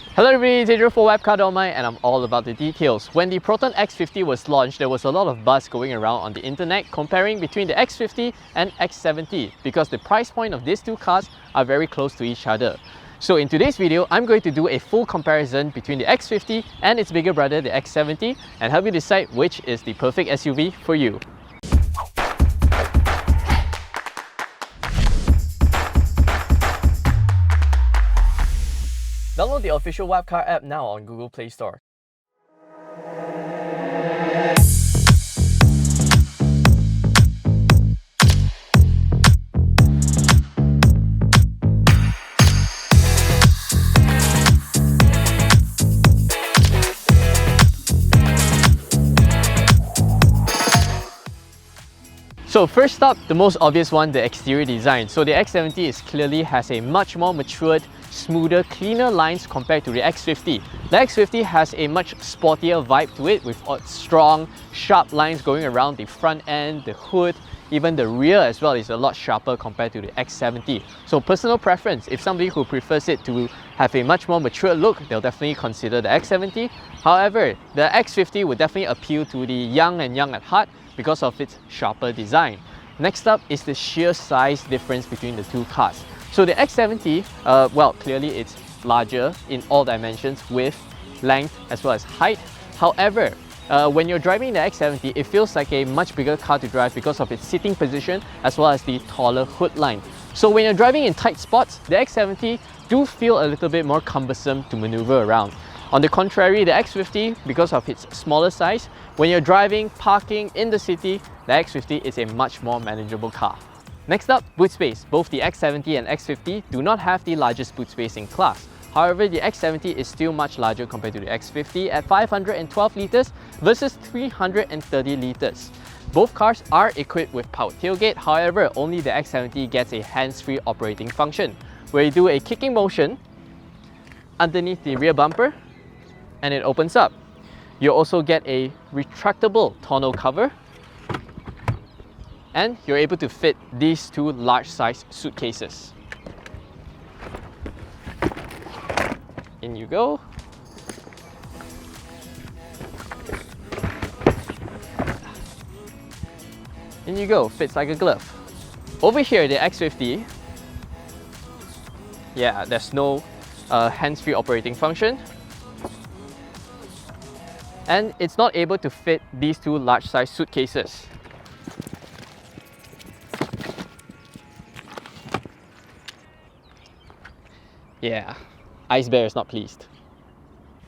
Hello everybody, it's Adrian for WapCar.my and I'm all about the details. When the Proton X50 was launched, there was a lot of buzz going around on the internet comparing between the X50 and X70 because the price point of these two cars are very close to each other. So in today's video, I'm going to do a full comparison between the X50 and its bigger brother, the X70, and help you decide which is the perfect SUV for you. Download the official WapCar app now on Google Play Store. So first up, the most obvious one, the exterior design. So the X70 clearly has a much more matured, smoother, cleaner lines compared to the X50. The X50 has a much sportier vibe to it with strong, sharp lines going around the front end, the hood, even the rear as well is a lot sharper compared to the X70. So personal preference, if somebody who prefers it to have a much more mature look, they'll definitely consider the X70. However, the X50 would definitely appeal to the young and young at heart because of its sharper design. Next up is the sheer size difference between the two cars. So the X70, well, clearly it's larger in all dimensions, width, length, as well as height. However, when you're driving the X70, it feels like a much bigger car to drive because of its sitting position as well as the taller hood line. So when you're driving in tight spots, the X70 do feel a little bit more cumbersome to maneuver around. On the contrary, the X50, because of its smaller size, when you're driving, parking in the city, the X50 is a much more manageable car. Next up, boot space. Both the X70 and X50 do not have the largest boot space in class. However, the X70 is still much larger compared to the X50 at 512 litres versus 330 litres. Both cars are equipped with powered tailgate, however, only the X70 gets a hands-free operating function, where you do a kicking motion underneath the rear bumper and it opens up. You also get a retractable tonneau cover and you're able to fit these two large-sized suitcases. In you go. In you go, fits like a glove. Over here, the X50, yeah, there's no hands-free operating function. And it's not able to fit these two large-sized suitcases. Yeah, Ice Bear is not pleased.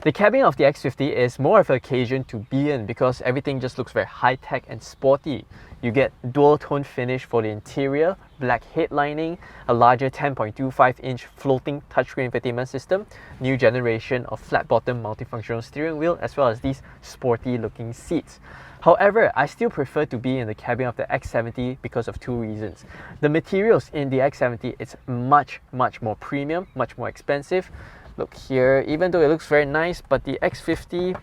The cabin of the X50 is more of an occasion to be in because everything just looks very high-tech and sporty. You get dual-tone finish for the interior, black headlining, a larger 10.25-inch floating touchscreen infotainment system, new generation of flat-bottom multifunctional steering wheel, as well as these sporty-looking seats. However, I still prefer to be in the cabin of the X70 because of two reasons. The materials in the X70 is much more premium, much more expensive. Look here, even though it looks very nice, but the X50,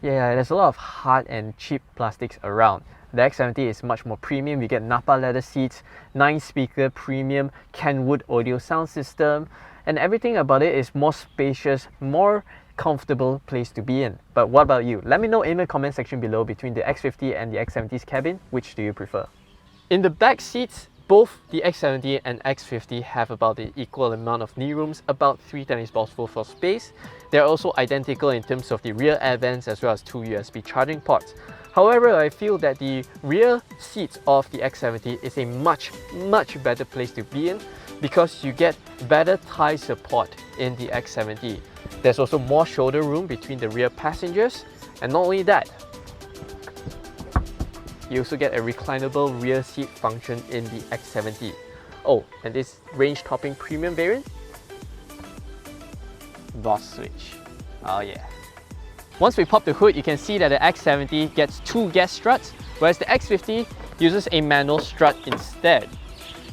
yeah, there's a lot of hard and cheap plastics around. The X70 is much more premium. You get Napa leather seats, 9-speaker premium Kenwood audio sound system, and everything about it is more spacious, more comfortable place to be in. But what about you? Let me know in the comment section below between the X50 and the X70's cabin, which do you prefer? In the back seats, both the X70 and X50 have about the equal amount of knee rooms, about 3 tennis balls full of space. They're also identical in terms of the rear air vents as well as 2 USB charging ports. However, I feel that the rear seats of the X70 is a much better place to be in because you get better thigh support in the X70. There's also more shoulder room between the rear passengers, and not only that, you also get a reclinable rear seat function in the X70. Oh, and this range-topping premium variant? Boss switch. Oh yeah. Once we pop the hood, you can see that the X70 gets 2 gas struts, whereas the X50 uses a manual strut instead.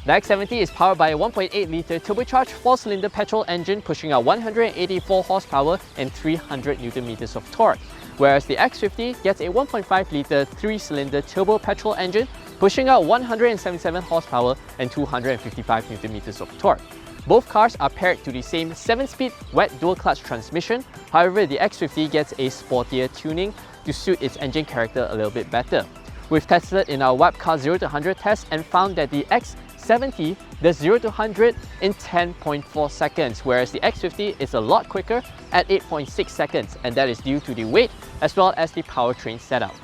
The X70 is powered by a 1.8-litre turbocharged 4-cylinder petrol engine pushing out 184 horsepower and 300 Nm of torque, whereas the X50 gets a 1.5-litre 3-cylinder turbo petrol engine pushing out 177 horsepower and 255 Nm of torque. Both cars are paired to the same 7-speed wet dual-clutch transmission. However, the X50 gets a sportier tuning to suit its engine character a little bit better. We've tested in our WapCar 0 to 100 test and found that the X70 does 0 to 100 in 10.4 seconds, whereas the X50 is a lot quicker at 8.6 seconds, and that is due to the weight as well as the powertrain setup.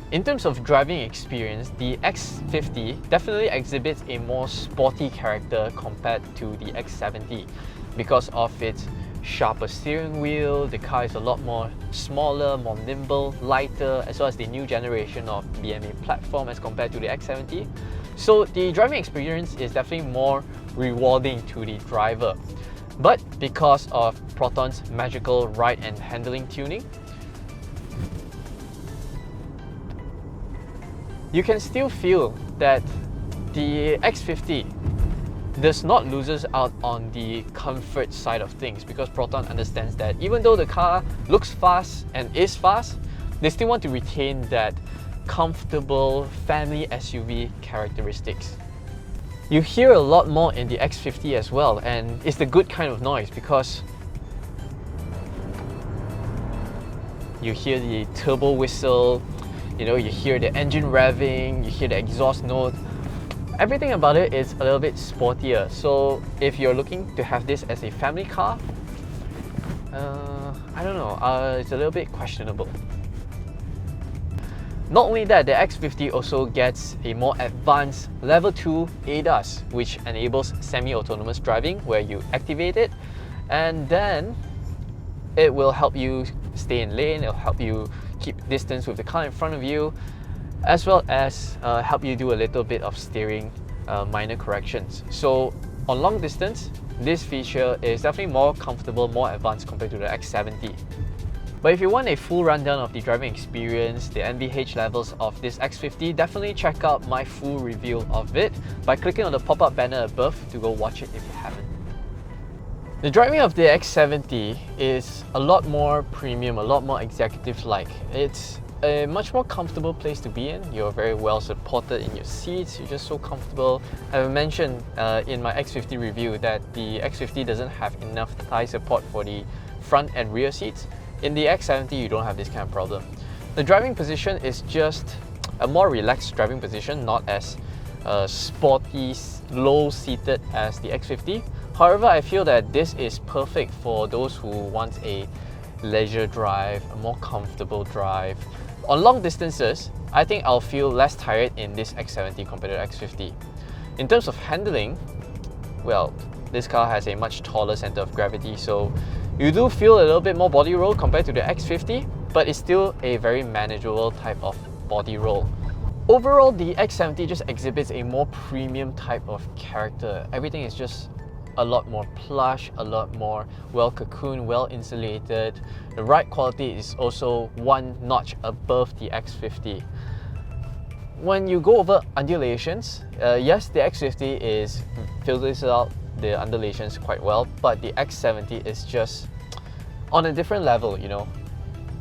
In terms of driving experience, the X50 definitely exhibits a more sporty character compared to the X70. Because of its sharper steering wheel, the car is a lot more smaller, more nimble, lighter, as well as the new generation of BMA platform as compared to the X70. So the driving experience is definitely more rewarding to the driver. But because of Proton's magical ride and handling tuning, you can still feel that the X50 does not lose out on the comfort side of things, because Proton understands that even though the car looks fast and is fast, they still want to retain that comfortable family SUV characteristics. You hear a lot more in the X50 as well, and it's the good kind of noise because you hear the turbo whistle, you hear the engine revving, you hear the exhaust note. Everything about it is a little bit sportier. So if you're looking to have this as a family car, I don't know, it's a little bit questionable. Not only that, the X50 also gets a more advanced Level 2 ADAS, which enables semi-autonomous driving, where you activate it and then it will help you stay in lane, it'll help you keep distance with the car in front of you, as well as help you do a little bit of steering minor corrections. So on long distance, this feature is definitely more comfortable, more advanced compared to the X70. But if you want a full rundown of the driving experience, the NVH levels of this X50, definitely check out my full review of it by clicking on the pop-up banner above to go watch it if you haven't. The driving of the X70 is a lot more premium, a lot more executive-like. It's a much more comfortable place to be in. You're very well supported in your seats, you're just so comfortable. I've mentioned in my X50 review that the X50 doesn't have enough thigh support for the front and rear seats. In the X70, you don't have this kind of problem. The driving position is just a more relaxed driving position, not as sporty, low-seated as the X50. However, I feel that this is perfect for those who want a leisure drive, a more comfortable drive. On long distances, I think I'll feel less tired in this X70 compared to the X50. In terms of handling, well, this car has a much taller center of gravity, so you do feel a little bit more body roll compared to the X50, but it's still a very manageable type of body roll. Overall, the X70 just exhibits a more premium type of character. Everything is just a lot more plush, a lot more well cocooned, well insulated. The ride quality is also one notch above the X50. When you go over undulations, yes, the X50 filters out the undulations quite well, but the X70 is just on a different level,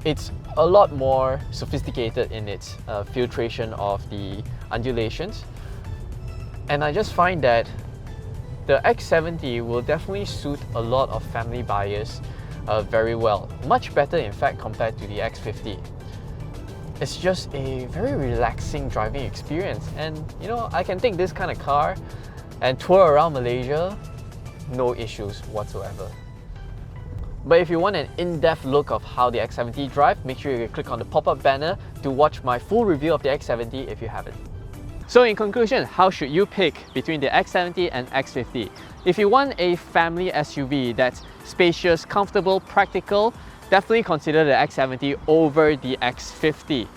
It's a lot more sophisticated in its filtration of the undulations. And I just find that the X70 will definitely suit a lot of family buyers very well. Much better, in fact, compared to the X50. It's just a very relaxing driving experience. And I can take this kind of car and tour around Malaysia, no issues whatsoever. But if you want an in-depth look of how the X70 drive, make sure you click on the pop-up banner to watch my full review of the X70 if you haven't. So in conclusion, how should you pick between the X70 and X50? If you want a family SUV that's spacious, comfortable, practical, definitely consider the X70 over the X50.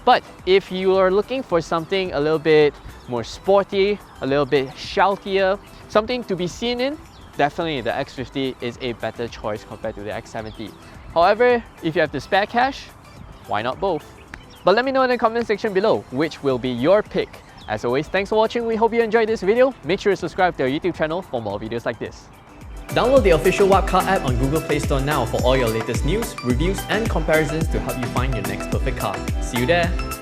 But if you are looking for something a little bit more sporty, a little bit shoutier, something to be seen in, definitely the X50 is a better choice compared to the X70. However, if you have the spare cash, why not both? But let me know in the comment section below which will be your pick. As always, thanks for watching. We hope you enjoyed this video. Make sure to subscribe to our YouTube channel for more videos like this. Download the official WapCar app on Google Play Store now for all your latest news, reviews and comparisons to help you find your next perfect car. See you there!